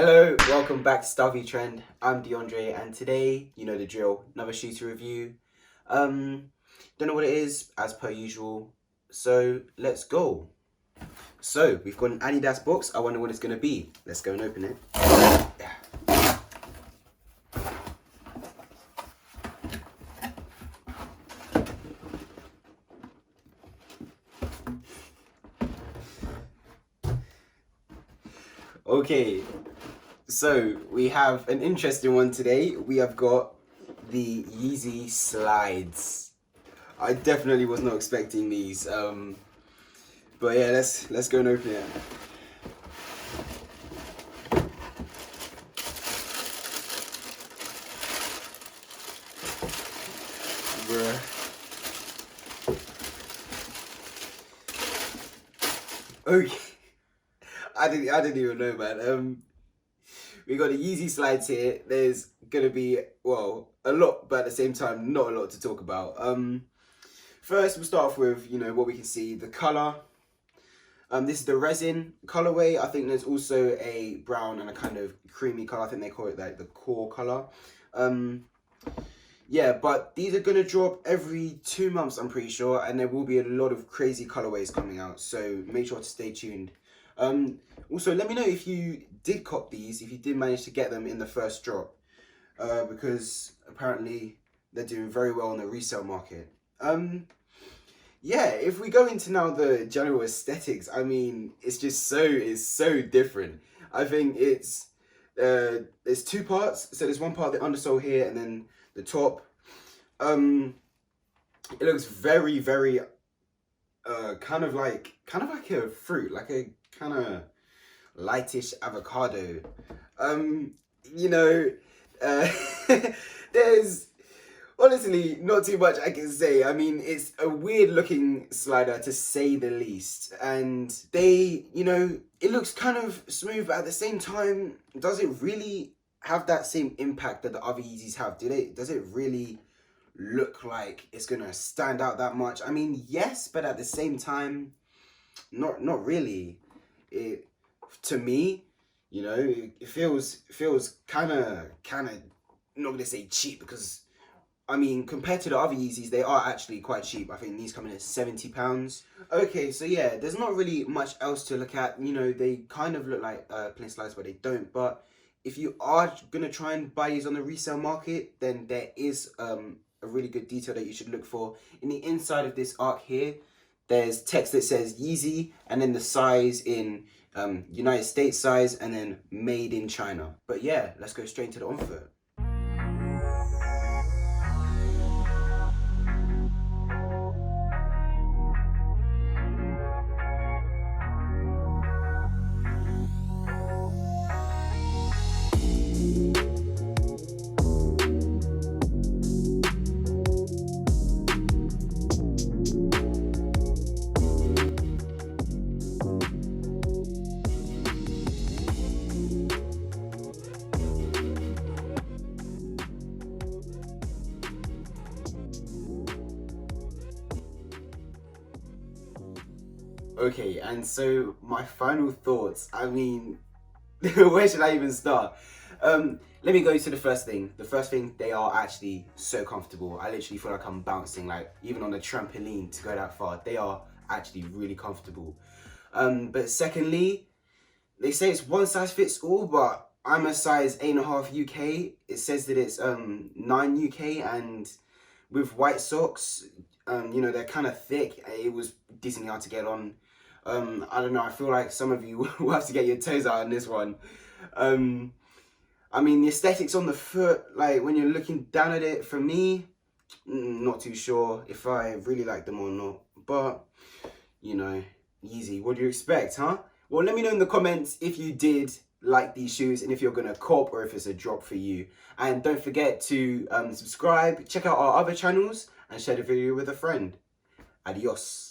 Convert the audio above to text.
Hello, welcome back to Stubby Trend. I'm DeAndre, and today, you know the drill, another shooter review. Don't know what it is, as per usual. So let's go. So we've got an Adidas box. I wonder what it's gonna be. Let's go and open it. Okay, so we have an interesting one today. We have got the Yeezy slides. I definitely was not expecting these. But yeah, let's go and open it. Bruh. Okay. I didn't even know, man. We got the Yeezy slides here. There's gonna be, well, a lot, but at the same time, not a lot to talk about. First we'll start off with, what we can see, the color. This is the Resin colorway. I think there's also a brown and a kind of creamy color. I think they call it like the core color. Yeah, but these are gonna drop every 2 months, I'm pretty sure, and there will be a lot of crazy colorways coming out. So make sure to stay tuned. Also, let me know if you did cop these, if you did manage to get them in the first drop, because apparently they're doing very well on the resale market. Yeah, if we go into now the general aesthetics, I mean, it's so different. I think there's two parts. So there's one part of the undersole here, and then the top. It looks very kind of like a fruit, like a kind of lightish avocado. You know, there's honestly not too much I can say. I mean, it's a weird looking slider to say the least, and it looks kind of smooth, but at the same time, does it really have that same impact that the other Yeezys have? Does it really look like it's gonna stand out that much? I mean, yes, but at the same time, not really. It, to me, it feels kind of not gonna say cheap, because I mean, compared to the other Yeezys, they are actually quite cheap. I think these come in at £70. Okay, so yeah, there's not really much else to look at. They kind of look like plain slides, but they don't. But if you are gonna try and buy these on the resale market, then there is a really good detail that you should look for. In the inside of this arc here, there's text that says Yeezy, and then the size in United States size, and then made in China. But yeah, let's go straight into the on-foot. Okay, and so my final thoughts. I mean, where should I even start? Let me go to the first thing. The first thing, they are actually so comfortable. I literally feel like I'm bouncing, like even on a trampoline to go that far. They are actually really comfortable. But secondly, they say it's one size fits all, but I'm a size 8.5 UK. It says that it's 9 UK, and with white socks, they're kind of thick. It was decently hard to get on. I don't know, I feel like some of you will have to get your toes out on this one. I mean, the aesthetics on the foot, like when you're looking down at it, for me, not too sure if I really like them or not. But, Yeezy, what do you expect, huh? Well, let me know in the comments if you did like these shoes, and if you're gonna cop, or if it's a drop for you. And don't forget to subscribe, check out our other channels, and share the video with a friend. Adios.